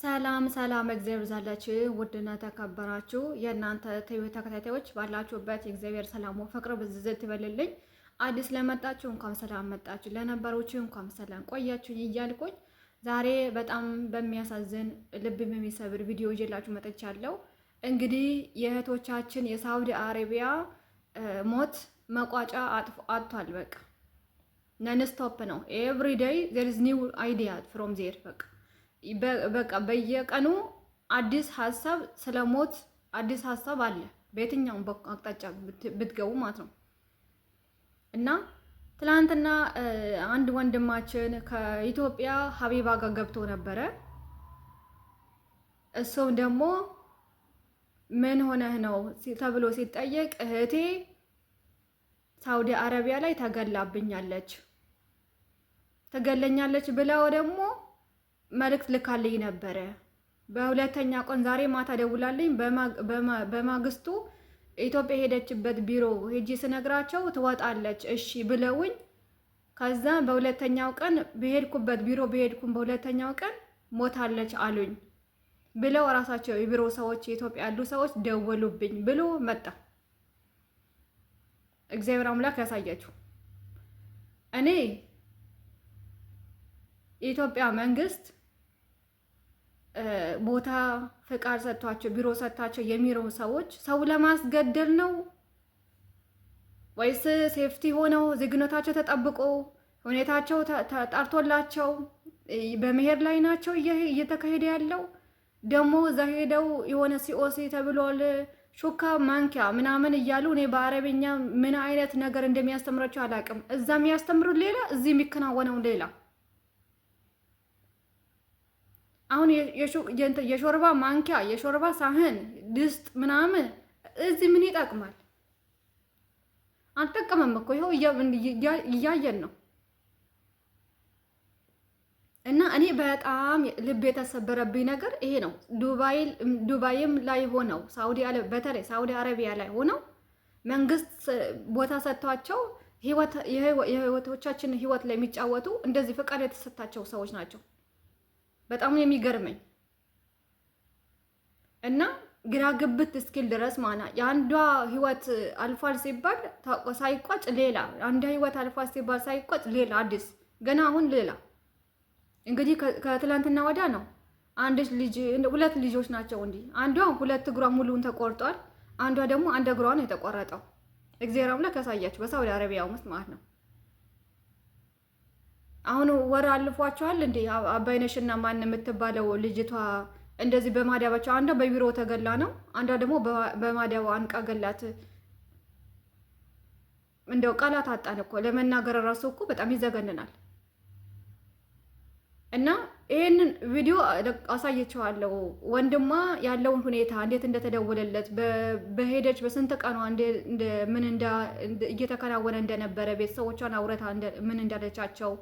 ሰላም ሰላም እግዚአብሔር ይብዛላችሁ ውድና ተከበራችሁ የእናንተ ቲቪ ተከታታዮች ባላችሁበት የእግዚአብሔር ሰላም ፍቅር ብዝዝት ይበልልኝ። አዲስ ለመጣችሁ እንኳን ሰላም መጣችሁ፣ ለነበሮችሁ እንኳን ሰላም ቆያችሁ እያልኩኝ ዛሬ በጣም በሚያሳዝን ልብ በሚሰብር ቪዲዮ ይዤላችሁ መጥቻለሁ። እንግዲህ የእህቶቻችን የሳውዲ አረቢያ ሞት መቋጫ አጥቷል። በቃ ነን ስቶፕ ነው። ኤቭሪ ዴይ ዜር ኢዝ ኒው አይዲያ ፍሮም ዜር በቃ በየቀኑ አዲስ ሀሳብ ስለሞት አዲስ ሀሳብ አለ በየትኛውም አቅጣጫ ብትገቡ ማለት ነው። እና ትላንትና አንድ ወንድማችን ከኢትዮጵያ ሀቢባ ጋር ገብቶ ነበረ። እሱም ደግሞ ምን ሆነህ ነው ተብሎ ሲጠየቅ እህቴ ሳውዲ አረቢያ ላይ ተገለኛለች ብለው ደግሞ መልእክት ልካልኝ ነበረ። በሁለተኛ ቀን ዛሬ ማታ ደውላልኝ በማግስቱ ኢትዮጵያ ሄደችበት ቢሮ ሄጂ ስነግራቸው ትወጣለች እሺ ብለውኝ፣ ከዛ በሁለተኛው ቀን በሄድኩም በሁለተኛው ቀን ሞታለች አሉኝ ብለው ራሳቸው የቢሮ ሰዎች የኢትዮጵያ ያሉ ሰዎች ደወሉብኝ ብሎ መጣ። እግዚአብሔር አምላክ ያሳያችሁ። እኔ የኢትዮጵያ መንግስት ቦታ ፍቃድ ሰጥቷቸው ቢሮ ሰጥቷቸው የሚሮ ሰዎች ሰው ለማስገደል ነው ወይስ ሴፍቲ ሆነው ዜግነታቸው ተጠብቆ ሁኔታቸው ተጣርቶላቸው በመሄድ ላይ ናቸው? እየተካሄደ ያለው ደግሞ እዛ ሄደው የሆነ ሲኦሲ ተብሏል ሹካ ማንኪያ ምናምን እያሉ እኔ በአረብኛ ምን አይነት ነገር እንደሚያስተምራቸው አላውቅም። እዛ የሚያስተምሩት ሌላ፣ እዚህ የሚከናወነው ሌላ። አሁን የሾርባ ማንኪያ የሾርባ ሳህን ድስት ምናምን እዚህ ምን ይጠቅማል? አልጠቀመም እኮ ይኸው እያየን ነው። እና እኔ በጣም ልብ የተሰበረብኝ ነገር ይሄ ነው። ዱባይም ላይ ሆነው በተለይ ሳውዲ አረቢያ ላይ ሆነው መንግስት ቦታ ሰጥቷቸው የህይወቶቻችን ህይወት ላይ የሚጫወቱ እንደዚህ ፍቃድ የተሰጣቸው ሰዎች ናቸው። በጣም የሚገርመኝ እና ግራ ግብት እስኪል ድረስ የአንዷ ህይወት አልፏል ሲባል ሳይቋጭ ሌላ፣ አንዷ ህይወት አልፏል ሲባል ሳይቋጭ ሌላ አዲስ ገና አሁን ሌላ። እንግዲህ ከትላንትና ወዳ ነው ሁለት ልጆች ናቸው እንዲህ። አንዷ ሁለት እግሯ ሙሉን ተቆርጧል፣ አንዷ ደግሞ አንድ እግሯ ነው የተቆረጠው። እግዚአብሔር አምላክ ያሳያችሁ በሳውዲ አረቢያ ውስጥ ማለት ነው። አሁን ወር አልፏቸዋል እንዴ? አባይነሽና ማን የምትባለው ልጅቷ እንደዚህ በማዳባቸው አንዷ በቢሮ ተገላ ነው፣ አንዷ ደግሞ በማዳባ አንቃ ገላት። እንደው ቃላት አጣን እኮ ለመናገር ራሱ እኮ በጣም ይዘገንናል። እና ይሄንን ቪዲዮ አሳየችዋለሁ። ወንድሟ ያለውን ሁኔታ እንዴት እንደተደወለለት በሄደች በስንት ቀኗ ምን እየተከናወነ እንደነበረ ቤተሰቦቿን አውረታ ምን እንዳለቻቸው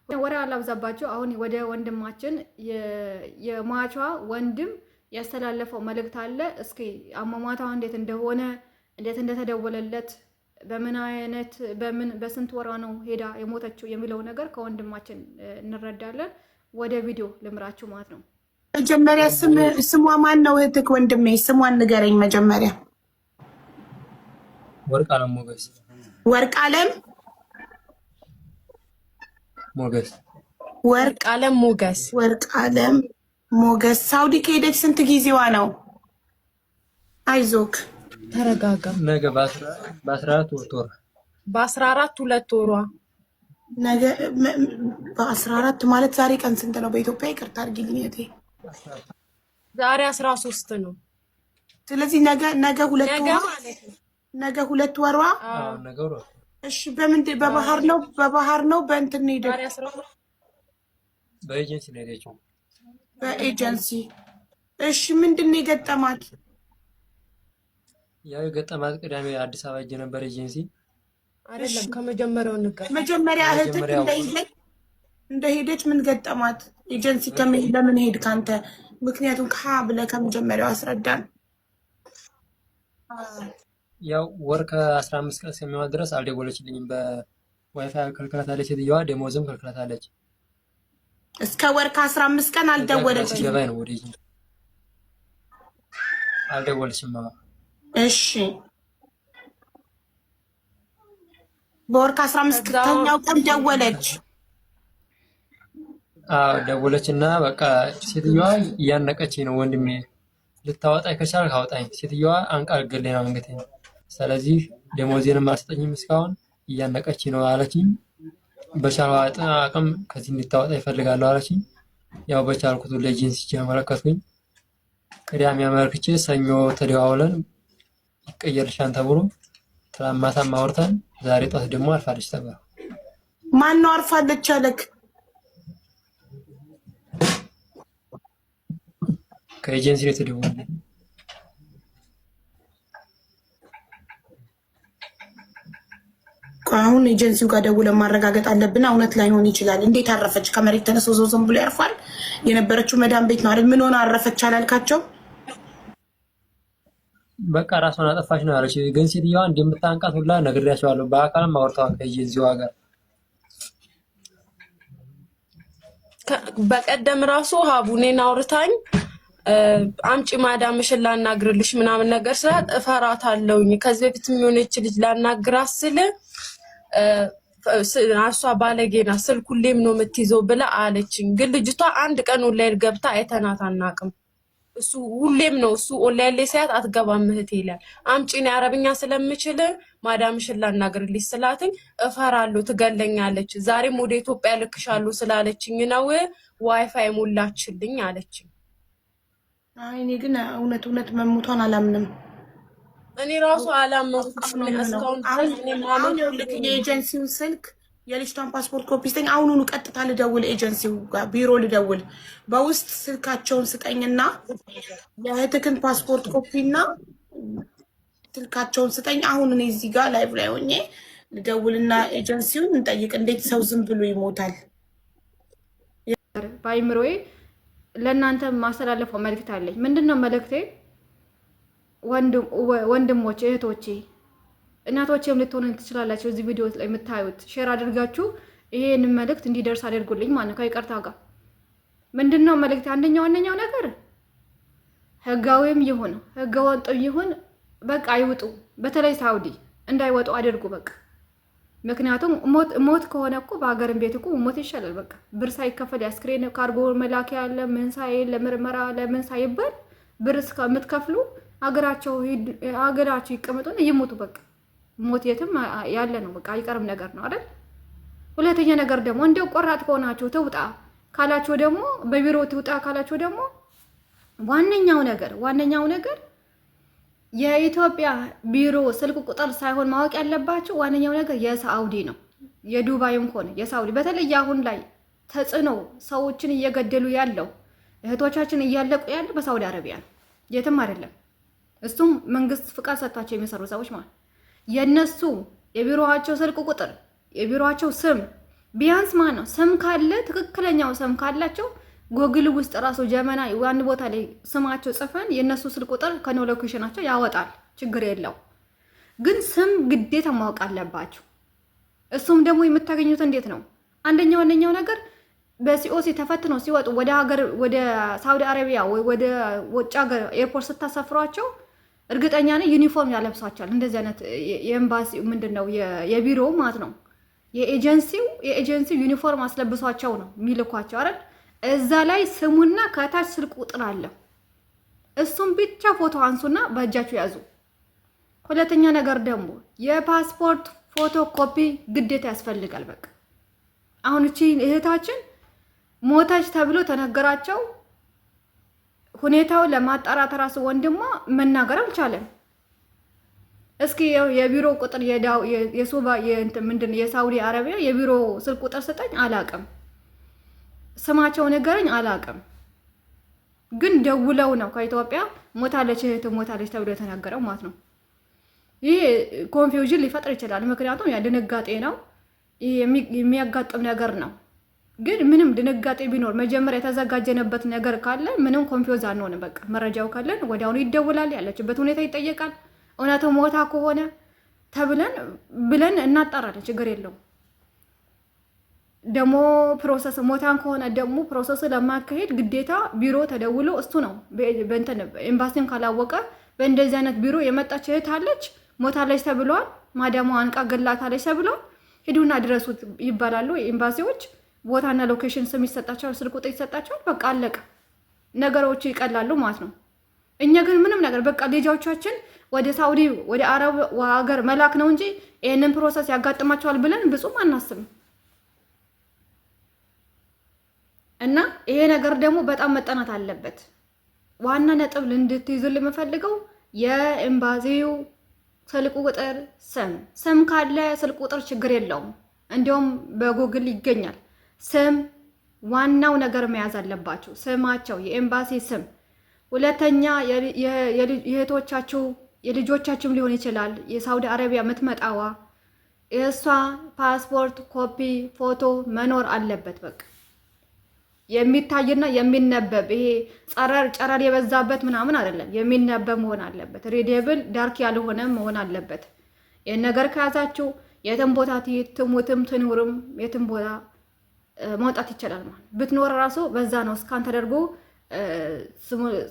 ወራ አላብዛባቸው። አሁን ወደ ወንድማችን የሟቿ ወንድም ያስተላለፈው መልእክት አለ። እስኪ አሟሟቷ እንዴት እንደሆነ እንዴት እንደተደወለለት በስንት ወራ ነው ሄዳ የሞተችው የሚለው ነገር ከወንድማችን እንረዳለን። ወደ ቪዲዮ ልምራችሁ ማለት ነው። መጀመሪያ ስሟ ማን ነው? እህትክ ወንድሜ ስሟን ንገረኝ መጀመሪያ። ወርቅአለም ሞገስ። ወርቅአለም ሞገስ። ወርቅአለም ሞገስ። ወርቅአለም ሞገስ ሳውዲ ከሄደች ስንት ጊዜዋ ነው? አይዞክ ተረጋጋ። ነገ በ14 ወር በ14 ወሯ ነገ በ14 ማለት ዛሬ ቀን ስንት ነው በኢትዮጵያ? ይቅርታ አድርጊልኝ እህቴ። ዛሬ 13 ነው። ስለዚህ ነገ ሁለት ወሯ ነገ ሁለት ወሯ። ነገ ወሯ። እሺ በባህር ነው በእንትን ነው ሄደች? በኤጀንሲ ነው ሄደችው። በኤጀንሲ። እሺ ምንድን ነው የገጠማት? ያው የገጠማት ቅዳሜ አዲስ አበባ ሄጄ ነበር ኤጀንሲ አይደለም ከመጀመሪያው ንገር። መጀመሪያ እህትክ እንደሄደች ምን ገጠማት? ኤጀንሲ ለምን ሄድ ካንተ? ምክንያቱም ብለህ ከመጀመሪያው አስረዳን። ያው ወር ከ15 ቀን እስከሚሆን ድረስ አልደወለችልኝም። በዋይፋይ ከልክላታለች ሴትዮዋ፣ ደሞዝም ከልክላታለች። እስከ ወር ከ15 ቀን አልደወለችም። ገባይ ነው ወደ አልደወለችም። እሺ በወር ከ15ኛው ቀን ደወለች። ደወለችና በቃ ሴትዮዋ እያነቀችኝ ነው ወንድሜ፣ ልታወጣኝ ከቻልክ አውጣኝ፣ ሴትዮዋ አንቃር ገለና አንገተኝ፣ ስለዚህ ደሞዜንም አልሰጠኝም እስካሁን እያነቀችኝ ነው አለችኝ። በቻልኩ አቅም ከዚህ እንድታወጣ ይፈልጋለሁ አለችኝ። ያው በቻልኩት ለኤጀንሲ አመለከትኩኝ። ቅዳሜ አመልክቼ ሰኞ ተደዋውለን ይቀየርሻን ተብሎ ትላማታም አውርተን ዛሬ ጧት ደግሞ አርፋለች ተባለ። ማን ነው አርፋለች አለክ? ከኤጀንሲ ነው የተደወለ። አሁን ኤጀንሲው ጋር ደውለን ማረጋገጥ አለብን። እውነት ላይሆን ይችላል። እንዴት አረፈች? ከመሬት ተነስቶ ዞም ብሎ ያርፋል? የነበረችው መዳም ቤት ነው አይደል? ምን ሆነ አረፈች አላልካቸው? በቃ ራሷን አጠፋች ነው ያለች። ግን ሴትዮዋ እንደምታንቃት ሁላ ነግሬያቸዋለሁ። በአካልም አውርተዋል ከኤጀንሲው ጋር። በቀደም ራሱ ሀቡኔን አውርታኝ አምጪ ማዳምሽን ላናግርልሽ ምናምን ነገር ስላት እፈራታለሁኝ። ከዚህ በፊት የሚሆነች ልጅ ላናግራት ስል እሷ ባለጌና ስልክ ሁሌም ነው የምትይዘው ብላ አለችኝ። ግን ልጅቷ አንድ ቀን ኦንላይን ገብታ አይተናት አናውቅም። እሱ ሁሌም ነው እሱ ኦንላይን ላይ ሲያት አትገባም እህቴ ይላል። አምጪኝ አረብኛ ስለምችል ማዳምሽን ላናግርልሽ ስላትኝ እፈራለሁ ትገለኛለች። ዛሬም ወደ ኢትዮጵያ ልክሻለሁ ስላለችኝ ነው ዋይፋይ ሞላችልኝ አለችኝ። አይ እኔ ግን እውነት መሞቷን አላምንም። እኔ ራሱ አላመንኩም። አሁን የኤጀንሲው ስልክ የልጅቷን ፓስፖርት ኮፒ ስጠኝ። አሁኑኑ ቀጥታ ልደውል፣ ኤጀንሲው ጋር ቢሮ ልደውል። በውስጥ ስልካቸውን ስጠኝና የእህትክን ፓስፖርት ኮፒና ስልካቸውን ስጠኝ። አሁን እኔ እዚህ ጋር ላይቭ ላይ ሆኜ ልደውልና ኤጀንሲውን እንጠይቅ። እንዴት ሰው ዝም ብሎ ይሞታል? ባይምሮዬ ለእናንተ ማስተላለፈው መልእክት አለኝ። ምንድነው መልእክቴ? ወንድሞቼ፣ እህቶቼ፣ እናቶቼም ልትሆኑ ትችላላችሁ። እዚህ ቪዲዮ ላይ የምታዩት ሼር አድርጋችሁ ይሄንን መልእክት እንዲደርስ አድርጉልኝ ማለት ነው። ከይቅርታ ጋር ምንድነው መልእክት? ዋነኛው ነገር ህጋዊም ይሁን ህገወጥም ይሁን በቃ አይውጡ። በተለይ ሳውዲ እንዳይወጡ አድርጉ በቃ። ምክንያቱም ሞት ከሆነ እኮ በሀገርም ቤት እኮ ሞት ይሻላል። በቃ ብር ሳይከፈል የአስክሬን ካርጎ መላኪያ ያለ ምን ሳይል ለምርመራ ለምን ሳይባል ብር እስከምትከፍሉ ሀገራቸው ይቀመጡና ይሞቱ በቃ። ሞት የትም ያለ ነው በቃ አይቀርም ነገር ነው አይደል? ሁለተኛ ነገር ደግሞ እንደው ቆራጥ ከሆናችሁ ትውጣ ካላችሁ ደግሞ በቢሮ ትውጣ ካላችሁ ደግሞ ዋነኛው ነገር የኢትዮጵያ ቢሮ ስልክ ቁጥር ሳይሆን ማወቅ ያለባችሁ ዋነኛው ነገር የሳውዲ ነው። የዱባይም ሆነ የሳውዲ በተለይ አሁን ላይ ተጽዕኖ ሰዎችን እየገደሉ ያለው እህቶቻችን እያለቁ ያለ በሳውዲ አረቢያ ነው፣ የትም አይደለም። እሱም መንግስት ፍቃድ ሰጥቷቸው የሚሰሩ ሰዎች ማለት የነሱ የቢሮዋቸው ስልክ ቁጥር የቢሮዋቸው ስም ቢያንስ ማለት ነው ስም ካለ ትክክለኛው ስም ካላቸው ጎግል ውስጥ ራሱ ጀመና ዋን ቦታ ላይ ስማቸው ጽፈን የነሱ ስልክ ቁጥር ከኖ ሎኬሽናቸው ያወጣል። ችግር የለው። ግን ስም ግዴታ ማወቅ አለባችሁ። እሱም ደግሞ የምታገኙት እንዴት ነው? ዋነኛው ነገር በሲኦሲ ተፈትነው ሲወጡ ወደ ሳውዲ አረቢያ ወይ ወደ ውጭ ሀገር ኤርፖርት ስታሰፍሯቸው እርግጠኛ ነኝ ዩኒፎርም ያለብሷቸዋል። እንደዚህ አይነት የኤምባሲ ምንድነው የቢሮ ማለት ነው የኤጀንሲው ዩኒፎርም አስለብሷቸው ነው የሚልኳቸው አይደል? እዛ ላይ ስሙና ከታች ስልክ ቁጥር አለ። እሱም ብቻ ፎቶ አንሱና በእጃችሁ ያዙ። ሁለተኛ ነገር ደግሞ የፓስፖርት ፎቶ ኮፒ ግዴታ ያስፈልጋል። በቃ አሁን እቺ እህታችን ሞታች ተብሎ ተነገራቸው። ሁኔታው ለማጣራት ራሱ ወንድሟ መናገር አልቻለም። እስኪ የቢሮ ቁጥር የሱባ ምንድን የሳውዲ አረቢያ የቢሮ ስልክ ቁጥር ስጠኝ አላቅም። ስማቸው ነገረኝ አላቅም። ግን ደውለው ነው ከኢትዮጵያ ሞታለች እህት ሞታለች ተብሎ የተናገረው ማለት ነው። ይህ ኮንፊውዥን ሊፈጥር ይችላል። ምክንያቱም ያ ድንጋጤ ነው፣ የሚያጋጥም ነገር ነው። ግን ምንም ድንጋጤ ቢኖር መጀመሪያ የተዘጋጀንበት ነገር ካለ ምንም ኮንፊውዝ አንሆንም። በቃ መረጃው ካለን ወዲያውኑ ይደውላል፣ ያለችበት ሁኔታ ይጠየቃል። እውነቱ ሞታ ከሆነ ብለን እናጣራለን። ችግር የለውም። ደግሞ ፕሮሰስ ሞታን ከሆነ ደግሞ ፕሮሰስ ለማካሄድ ግዴታ ቢሮ ተደውሎ እሱ ነው በእንትን ኤምባሲም ካላወቀ በእንደዚህ አይነት ቢሮ የመጣች እህት አለች ሞታለች ተብሏል፣ ማዳሟ አንቃ ገላታለች ተብሏል፣ ሂዱና ድረሱት ይባላሉ ኤምባሲዎች። ቦታና ሎኬሽን ስም ይሰጣቸዋል፣ ስልክ ቁጥር ይሰጣቸዋል። በቃ አለቀ፣ ነገሮች ይቀላሉ ማለት ነው። እኛ ግን ምንም ነገር በቃ ልጆቻችን ወደ ሳውዲ ወደ አረብ ሀገር መላክ ነው እንጂ ይሄንን ፕሮሰስ ያጋጥማቸዋል ብለን ብዙም አናስብም። እና ይሄ ነገር ደግሞ በጣም መጠናት አለበት። ዋና ነጥብ እንድትይዙልኝ የምፈልገው የኤምባሲው ስልክ ቁጥር ስም ካለ ስልክ ቁጥር ችግር የለውም፣ እንዲሁም በጉግል ይገኛል። ስም ዋናው ነገር መያዝ አለባችሁ፣ ስማቸው የኤምባሲ ስም። ሁለተኛ የእህቶቻችሁ የልጆቻችሁም ሊሆን ይችላል የሳውዲ አረቢያ የምትመጣዋ የእሷ ፓስፖርት ኮፒ ፎቶ መኖር አለበት። በቃ የሚታይና የሚነበብ ይሄ ጨረር የበዛበት ምናምን አይደለም፣ የሚነበብ መሆን አለበት። ሪዴብል ዳርክ ያልሆነ መሆን አለበት። ይህን ነገር ከያዛችሁ የትም ቦታ ትሙትም ትኑርም የትም ቦታ መውጣት ይችላል ማለት ብትኖር ራሱ በዛ ነው እስካን ተደርጎ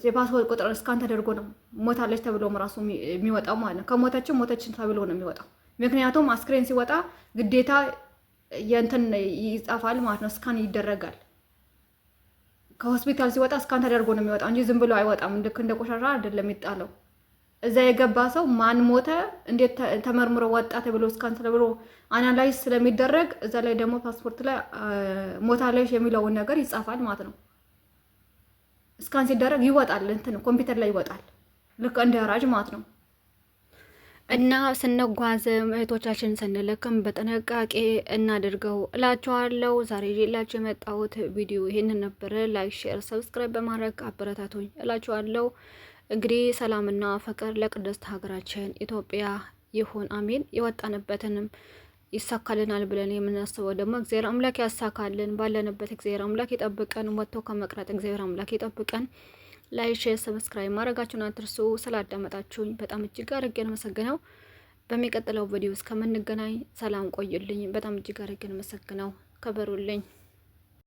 የፓስፖርት ቁጥር እስካን ተደርጎ ነው ሞታለች ተብሎም ራሱ የሚወጣው ማለት ነው። ከሞተችም ሞተችን ተብሎ ነው የሚወጣው። ምክንያቱም አስክሬን ሲወጣ ግዴታ የእንትን ይጻፋል ማለት ነው፣ እስካን ይደረጋል። ከሆስፒታል ሲወጣ እስካን ተደርጎ ነው የሚወጣው እንጂ ዝም ብሎ አይወጣም። እንደ ቆሻሻ አይደለም የሚጣለው። እዛ የገባ ሰው ማን ሞተ እንዴት ተመርምሮ ወጣ ተብሎ እስካን ተብሎ አናላይዝ ስለሚደረግ እዛ ላይ ደግሞ ፓስፖርት ላይ ሞታለች የሚለውን ነገር ይጻፋል ማለት ነው። እስካን ሲደረግ ይወጣል፣ እንትን ኮምፒውተር ላይ ይወጣል፣ ልክ እንደ ራጅ ማለት ነው። እና ስንጓዝ እህቶቻችን ስንልክም በጥንቃቄ እናድርገው እላችኋለሁ። ዛሬ ይዤላችሁ የመጣሁት ቪዲዮ ይሄንን ነበር። ላይክ፣ ሼር፣ ሰብስክራይብ በማድረግ አበረታቱኝ እላችኋለሁ። እንግዲህ ሰላምና ፍቅር ለቅድስት ሀገራችን ኢትዮጵያ ይሁን፣ አሜን። የወጣንበትንም ይሳካልናል ብለን የምናስበው ደግሞ እግዚአብሔር አምላክ ያሳካልን። ባለንበት እግዚአብሔር አምላክ ይጠብቀን። ወጥቶ ከመቅረት እግዚአብሔር አምላክ ይጠብቀን። ላይክ ሼር ሰብስክራይብ ማድረጋችሁን አትርሱ። ስላዳመጣችሁኝ በጣም እጅግ አድርጌ ነው የማመሰግነው። በሚቀጥለው ቪዲዮ እስከምንገናኝ ሰላም ቆዩልኝ። በጣም እጅግ አድርጌ ነው የማመሰግነው። ከበሩልኝ።